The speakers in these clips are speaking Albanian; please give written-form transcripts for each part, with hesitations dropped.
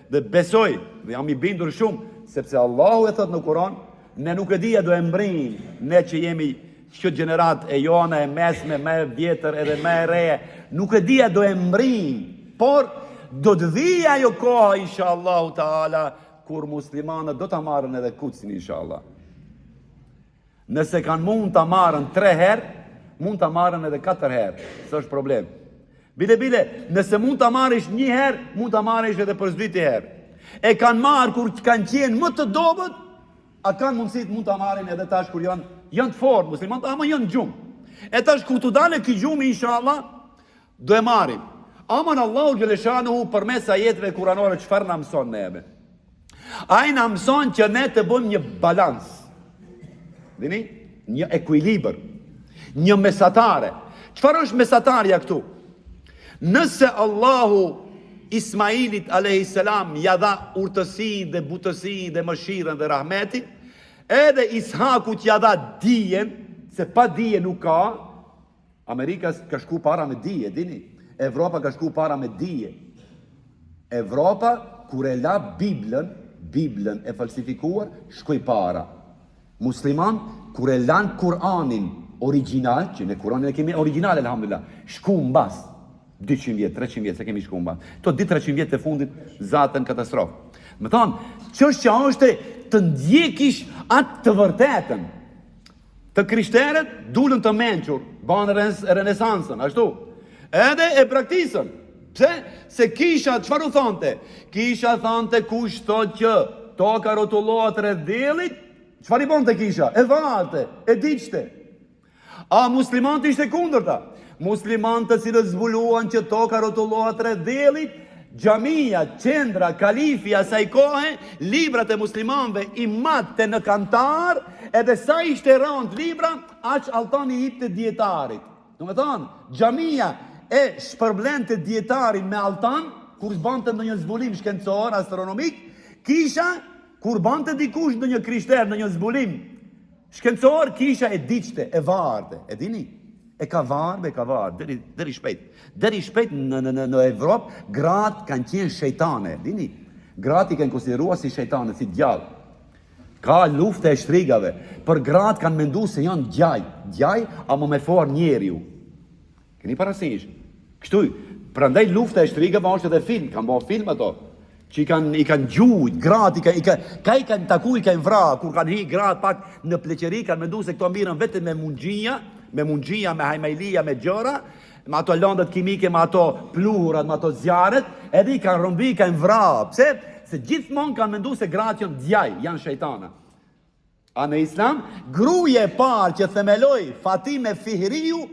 dhe besoj, dhe jam I bindur shumë, sepse Allahu e thot në Kur'an, ne nuk e dija do e mbrim, ne që jemi këtë gjenerat e jona, e mesme, me vjetër edhe me reje, nuk e dija do e mbrim, por do të dhija jo koha, inshallah ta'ala, kur muslimanët do të marrën edhe Kutsin, inshallah. Nëse kanë mund të marrën 3 herë, mund të marrën edhe 4 herë, së është problem. Bile, nëse mund të marrish 1 herë, mund të marrish edhe për 2 herë. E kanë marrë kur kanë qenë më të dobët, a kanë mundësit mund të marrin edhe tash kur janë të fortë muslimanët, ama janë gjumë. E tash kur të dale ky gjumi, inshallah, do e marrim. Aman Allahu Gjeleshanuhu përmes ajeteve kuranore çfarë na mëson neve? Ai na mëson që ne të bëjmë një balans. Dini? Një ekuilibër, një mesatare. Çfarë është mesatarja këtu? Nëse Allahu Ismailit a.s. ja dha urtësi dhe butësi dhe mëshirën dhe rahmetin, edhe Ishakut ja dha dijen, se pa dije nuk ka. Amerika ka shku para me dije, dini? Evropa ka shku para me dije. Evropa, kur e la Biblën e falsifikuar, shkoj para. Musliman, kur e lan Kur'anin original, që në Kur'anin e kemi original, alhamdulillah, shku mbas. 200 vjetë, 300 vjetë, se kemi shku mbas. To 300 vjetë të fundit, zatën katastrofë. Më thonë, çështja është të ndjekish atë të vërtetën. Të krishterët dulën të menqur, banë renesansën, ashtu. Edhe e praktisën. Pse? Se kisha, çfarë u thonte? Kisha thonte kush thot që toka rrotullohet rreth diellit, çfarë I bonte kisha? E varte, e diqte. A muslimanët ishte kundërta? Muslimanët të cilët zbuluan që toka rrotullohet rreth diellit, xhamia, qendra, kalifi asaj kohe, librat e muslimanëve I matte në kantar, edhe sa ishte rënd libra, aq alltani I jepte dietarit. Do të thonë, xhamia e shpërblente dietarin me altan, kur bante ndonjë zbulim shkencor, astronomik, kisha, kur bante dikush ndonjë krishter, ndonjë zbulim shkencor, kisha e diqte, e varte, e dini? E ka varë, deri shpejt. Deri shpejt në Evropë, gratë kanë qenë shejtane, dini? Gratë I kanë konsiderua si shejtane, si djallë. Ka lufte e shtrigave, për gratë kanë mendu se janë djaj, ama me forë njeriu. Keni parasysh? Kështu, prandaj lufte e shtrigave është edhe film, kanë bërë film ato, që I kanë gjujt, gratë, I kanë taku, I kanë vra, kur kanë hi gratë pak në pleqeri, kanë mendu se këto mirën vetëm me mungjia, me hajmajlia, me gjëra, me ato lëndët kimike, me ato pluhurat, me ato zjarët, edhe I kanë rëmbi, I kanë vra. Pse? Se gjithmonë kanë mendu se gratë janë djaj, janë shejtana. A në Islam, gruaja e parë që themeloi Fatime Fihriu,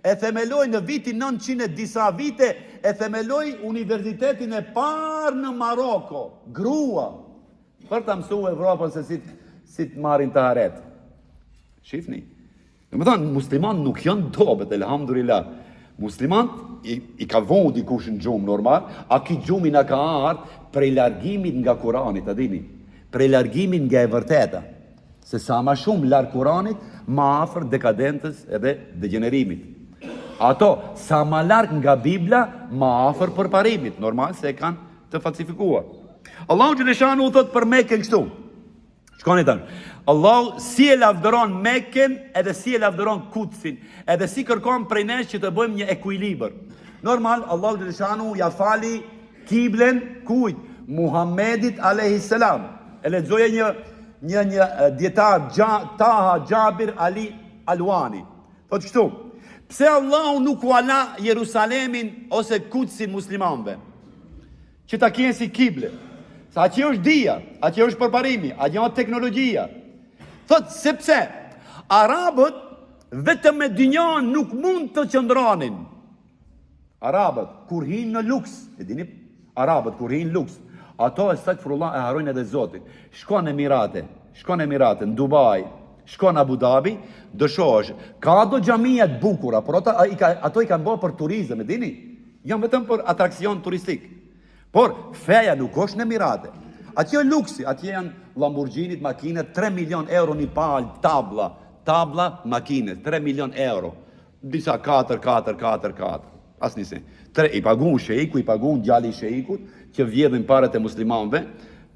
e themeloi në vitin 900 disa vite, e themeloi universitetin e parë në Maroko. Grua. Për të mësu Evropën se si të marrin të haret. Shifni. Në më thonë, musliman nuk janë dobet, elhamdulillah. Musliman I ka vonë dikush në gjumë normal, a ki gjumi në ka ardhë prej largimit nga Kuranit, a dini? Prej largimit nga e vërteta. Se sa ma shumë larg Kuranit, ma afër dekadentës edhe degenerimit. Ato, sa ma larg nga Bibla, ma afër përparimit. Normal se kanë të falsifikuar. Allahu Gjeleshanu u thot për Mekën kështu. Shkoni tani. Allahu si e lavdëron Mekën edhe si e lavdëron Kutsin, edhe si kërkon prej nesh që të bëjmë një ekuilibër. Normal, Allahu Gjeleshanu ja fali kiblen kujt? Muhammedit a.s. E lexoje një dietar Taha Gjabir Ali Alwani. Thot kështu, pse Allahu nuk u ala Jerusalemin ose Kutsin muslimanëve? Që ta kjenë si kible. Sa që është dija, a që është përparimi, a që është teknologjia. Thot, sepse Arabët vetëm me dynjan nuk mund të qëndronin. Arabët, kur hinë në luks, e dini, Arabët, kur hinë luks, ato e stakfirullah e harojnë edhe Zotin. Shkon në Emirate, në Dubai, shkon në Abu Dhabi, dëshosh, ka do xhamia të bukura, por ato I kanë bërë për turizëm, e dini? Janë vetëm për atrakcion turistik. Por feja nuk është në Emirate. Atje janë luksi, atje janë Lamborghinit, makinet, 3 milion euro një palë, tabla, makinet, 3 milion euro. Disa 4. Asnjëse. I pagun sheiku, I pagun djali sheikut, që vjedhin paret e muslimanëve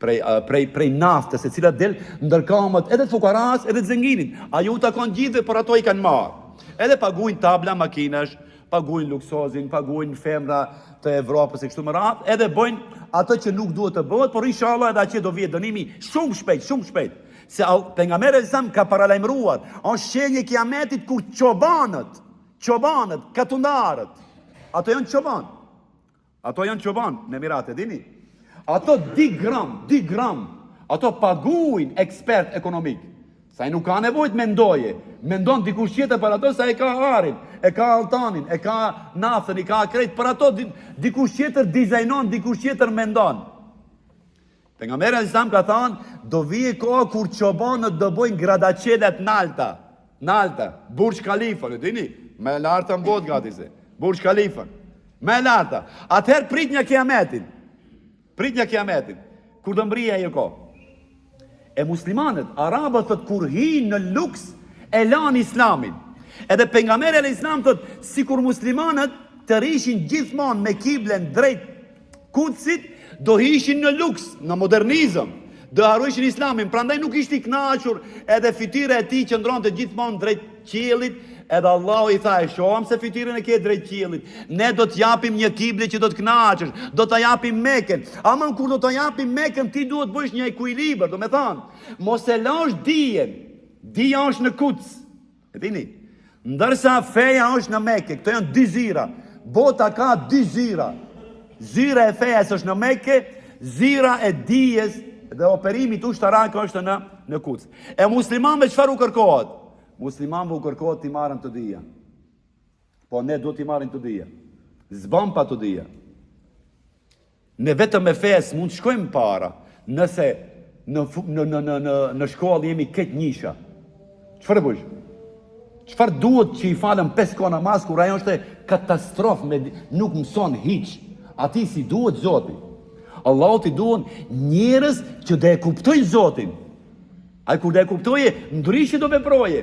prej naftës, e cila del ndërkamët edhe të fukaras, edhe të zenginit. Ajo ta kanë gjithë, por ato i kanë marrë. Edhe paguajnë tabla makinash, paguajnë luksozin, paguajnë femra të Evropës e kështu me radhë, edhe bëjnë ato që nuk duhet të bëhet, por inshallah edhe atje do vjet dënimi shumë shpejt. Se pejgamberi sa ka paralajmëruar, është shenjë e kiametit kur çobanët, katundarët, ato janë çoban në Emirate, dini? Ato di gram, ato paguajnë ekspert ekonomik. Sa i nuk ka nevojt mendon dikush tjetër për ato, sa e ka arin, e ka altanin, e ka naftën, i ka krejt, për ato dikush tjetër dizajnon, dikush tjetër mendon. Pejgamberi Islam ka thënë, do vije kohë kur çobanët do bëjnë gradaçelet nalta, Burj Khalifa, e dini, më e larta në botë gati se, Burj Khalifa, më e larta. Atëherë prit një kiametin, kur do mbrije ajo kohë. E muslimanët, arabët thot kur hinë në luks e lanë islamin. Edhe pejgamberi e Islam thot, si kur muslimanët të rishin gjithmonë me kiblen drejt Kudsit, do hishin në luks, në modernizëm, do harruishin islamin, prandaj nuk ishte i kënaqur, edhe fytyra e tij qëndronte gjithmonë drejt qiellit, edhe Allahu i tha, e shoham se fytyrën e ke drejt qiellit. Ne do t'japim një kible që do të kënaqesh, do ta japim Mekën. Ama kur do ta japim Mekën, ti duhet bësh një ekuilibër, do me thënë, mos e lash dijen. Dija është në Kuds. E dini? Ndërsa feja është në Mekë, këto janë dy zira. Bota ka dy zira. Zira e fejes është në Mekë, zira e dijes dhe operimit ushtarak është në Kuds. E muslimanëve çfarë u kërkohet? Muslimanëve u kërkohet t'i marrën të dija. Po ne do t'i marrin të dija. Zban pa të dija. Ne vetëm me fes mund të shkojmë para, nëse në shkollë jemi këtë njisha. Çfarë bësh? Çfarë duhet që i falem 5 kohë namaz kur ajo është katastrofë, nuk mëson hiç. Ati si duhet Zoti. Allahu t'i duhen njerëz që dhe e kuptojnë Zotin. Ai kur dhe e kuptoje, ndryshe do veproje.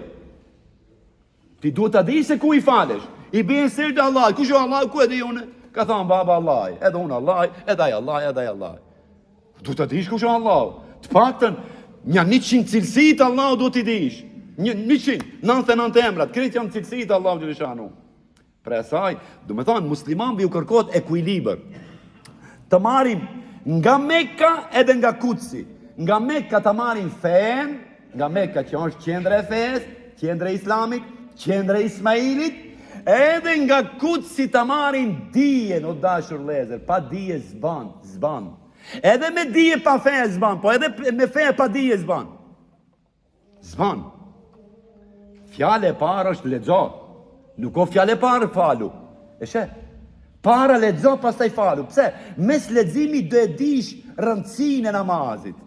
Ti duhet ta di se ku i falesh. I bën sir të Allah. Kush është Allah? Ku e di unë? Ka thënë baba Allah, edhe unë Allah, edhe ai Allah. Duhet ta dish kush është Allah. Të paktën një 100 cilësi të Allahut duhet t'i dish. 199 emrat, krejt janë cilësi të Allahut xhaleshanu. Për asaj, do të thonë muslimanëve u kërkohet ekuilibër. Të marrim nga Mekka edhe nga Kudsi. Nga Mekka të marrim fen, nga Mekka që është qendra e fesë, qendra e Islamit, qendra e Ismailit, edhe nga Kudsi të marrim dijen, o dashur vëllezër, pa dije zban. Edhe me dije pa fe zban, po edhe me fe pa dije zban. Zban. Fjale e parë është lexo. Nuk o fjale e parë falu. E she? Para lexo, pastaj falu. Pse? Mes leximit do e dish rëndësinë e namazit.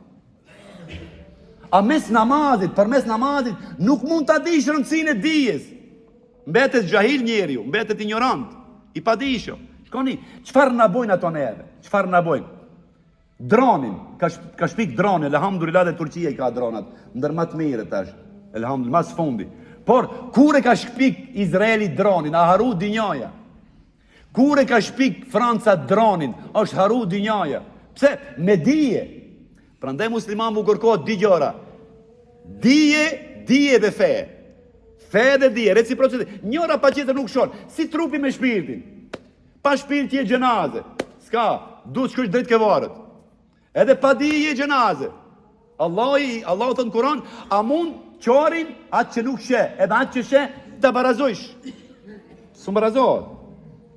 A mes namazit, përmes namazit, nuk mund ta dish rëndësinë e dijes. Mbetet xahil njeriu, mbetet ignorant, i padijshëm. Shkoni, çfarë na bojnë ato neve? Çfarë na bojnë? Dronin, ka shpik dronin, elhamdulillah dhe Turqia i ka dronat, ndër më të mirë tash, elhamdulillah, mas fundi. Por, kur e ka shpik Izraeli dronin, a haru dinjaja. Kur e ka shpik Franca dronin, është haru dinjaja. Pse? Me dije. Prandaj muslimanëve u kërkohet dy gjëra. Dije dhe fe. Fe dhe dije, reciprocitet. Njëra pa tjetër nuk shon. Si trupi me shpirtin. Pa shpirt je xhenaze. S'ka, duhet shkosh drejt ke varët. Edhe pa dije xhenaze. Allahu thon Kur'an, a mund qorin atë që nuk she, edhe atë që she të barazojsh. S'u barazohet.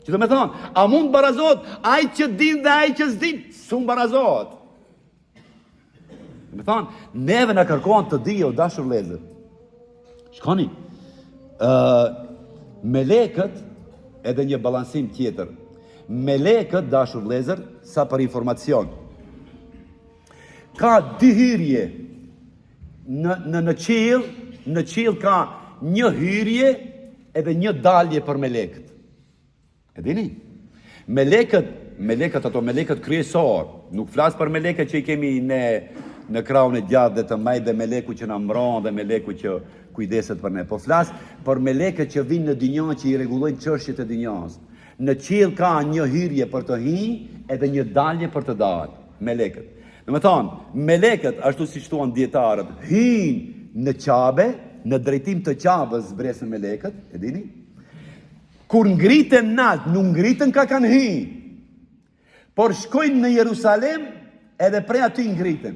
Që do me thonë, a mund barazohet ai që din dhe ai që s'din, s'u barazohet. Do me thonë, neve në kërkohen të dije, o dashur vëllezër. Shkoni, melekët, edhe një balansim tjetër. Melekët, dashur vëllezër, sa për informacion, ka dy hyrje në qiell ka një hyrje edhe një dalje për melekët. E dini? Melekët ato melekët kryesor, nuk flas për melekët që i kemi në krahun e gjatë dhe të majt dhe meleku që na mbron dhe meleku që kujdeset për ne. Po flas për melekët që vinë në dynjë që i rregullojnë çështjet e dynjës. Në qiell ka një hyrje për të hi edhe një dalje për të dalë, melekët. Në më thonë, melekët, ashtu si shtuan djetarët, hinë në qabe, në drejtim të qabës zbresën melekët, e dini? Kur ngritën nalt, nuk ngritën ka kanë hi, por shkojnë në Jerusalem edhe prej aty ngritën.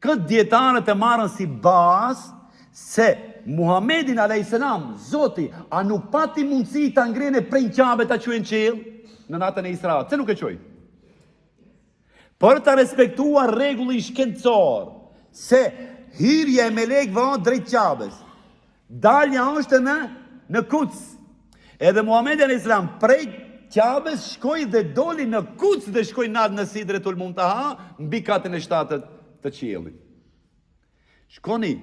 Këtë djetarët e marën si bazë se Muhammedin a.s. Zoti, a nuk pati mundësi të ngrene prej qabe të quen qilë në natën e Isra, se nuk e qoj? Për të respektuar regullin shkencor, se hyrja e melekëve është drejt qabës, dalja është në Kuds. Edhe Muhamedi a.s. prej qabës shkoj dhe doli në Kuds dhe shkoj natë në Sidretul Muntaha mbi katën e 7 të qiellit. Shkoni,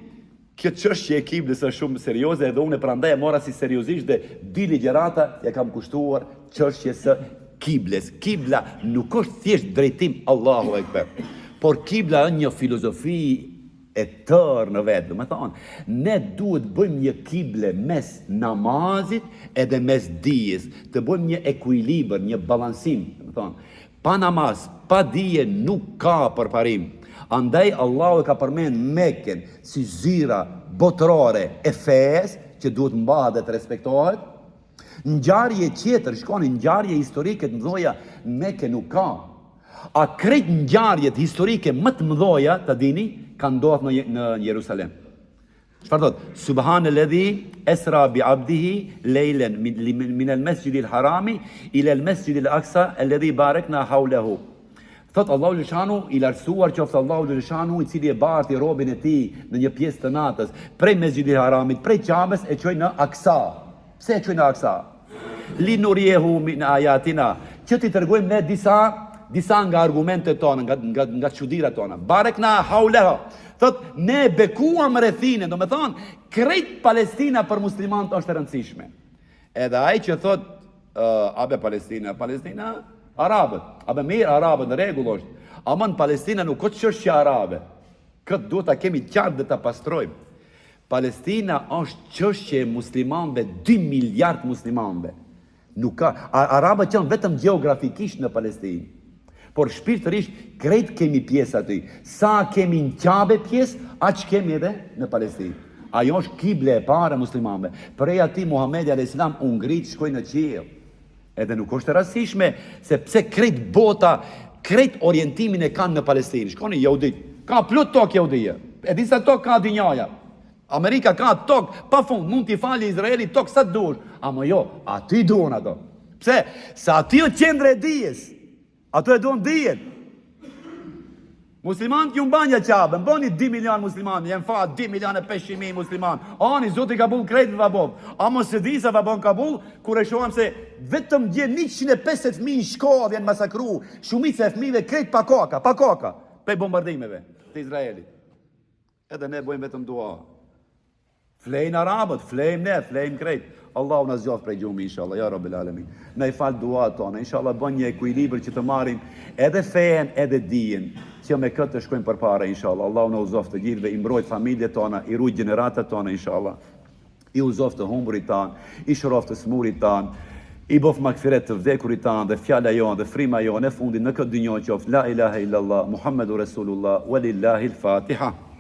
kjo çështje e kiblës është shumë serioze edhe unë prandaj e mora si seriozisht dhe dy ligjërata ja kam kushtuar çështjes së kiblës. Kibla nuk është thjesht drejtim Allahu Ekber, por kibla është një filozofi e tërë në vetë. Do me thonë, ne duhet bëjmë një kible mes namazit edhe mes dijes, të bëjmë një ekuilibër, një balansim. Do me thonë, pa namaz, pa dije nuk ka përparim. Andaj Allahu e ka përmend Mekën si zyra botërore e fesë që duhet mbahet dhe të respektohet. Ngjarje tjetër, shkoni ngjarje historike të mëdha Mekë nuk ka. A krejt ngjarjet historike më të mëdha, ta dini, kanë ndodhur në Jerusalem. Çfarë thot? Subhanalladhi asra bi 'abdihi laylan min al-masjid al-harami ila al-masjid al-aqsa alladhi barakna hawlahu. Thot Allahu Lëshanu, i lartësuar qoftë Allahu Lëshanu, i cili e barti robën e tij në një pjesë të natës, prej Mesgjidit Haramit, prej Qabës e çoi në Aksa. Pse e çoi në Aksa? Linuriyehu min ayatina, që ti tregojmë ne disa nga argumentet tona, nga çudirat tona. Barekna hawleha. Thot ne bekuam rrethinën, do me thonë, krejt Palestina për muslimanët është e rëndësishme. Edhe ai që thot abe Palestina Arabët, abe mirë Arabët në rregull është. Ama në Palestina nuk ka çështje arabe. Këtë duhet ta kemi qartë dhe ta pastrojmë. Palestina është çështje e muslimanëve, 2 miliard muslimanëve. Nuk ka arabët janë vetëm gjeografikisht në Palestinë. Por shpirtërisht krejt kemi pjesë aty. Sa kemi në Qabe pjesë, aq kemi edhe në Palestinë. Ajo është kible e parë e muslimanëve. Prej aty Muhamedi a.s. u ngrit, shkoi në qiell. Edhe nuk është e rastishme se pse krejt bota, krejt orientimin e kanë në Palestinë. Shkoni jehudit, ka plot tokë jehudie. E disa tokë ka dynjaja. Amerika ka tokë pa fund, mund t'i falë Izraeli tokë sa të dush. Ama jo, aty duan ato. Pse? Se aty është qendra e dijes. Ato e duan dijen. Muslimanët ju mbanja Qabën, bëni 2 milion muslimanë, jenë fa 2 milion e 500.000 muslimanë. Ani, Zoti ka bull krejt vabov. Ama se di sa vabon ka bull, kur e shohem se vetëm dje 150.000 shkodh janë masakru, shumica e fëmijëve krejt pa koka, pe bombardimeve të Izraelit. Edhe ne bojmë vetëm dua. Flejnë arabët, flejmë ne, flejmë krejt. Allahu na zgjodh prej gjumi, inshallah, ja Rabbil Alamin. Na i fal duat tona, inshallah bën një ekuilibër që të marrim edhe fen, edhe dijen, që me këtë të shkojmë përpara, inshallah. Allahu na uzoft të gjithë dhe i mbrojt familjet tona, i ruaj gjeneratat tona, inshallah. I uzoft të humburit tanë, i shëroft të smurit tanë, i bof magfiret të vdekurit tanë dhe fjala jonë dhe frima jonë e fundit në këtë dynjë qoftë la ilaha illallah Muhammedur Rasulullah walillahi al-Fatiha.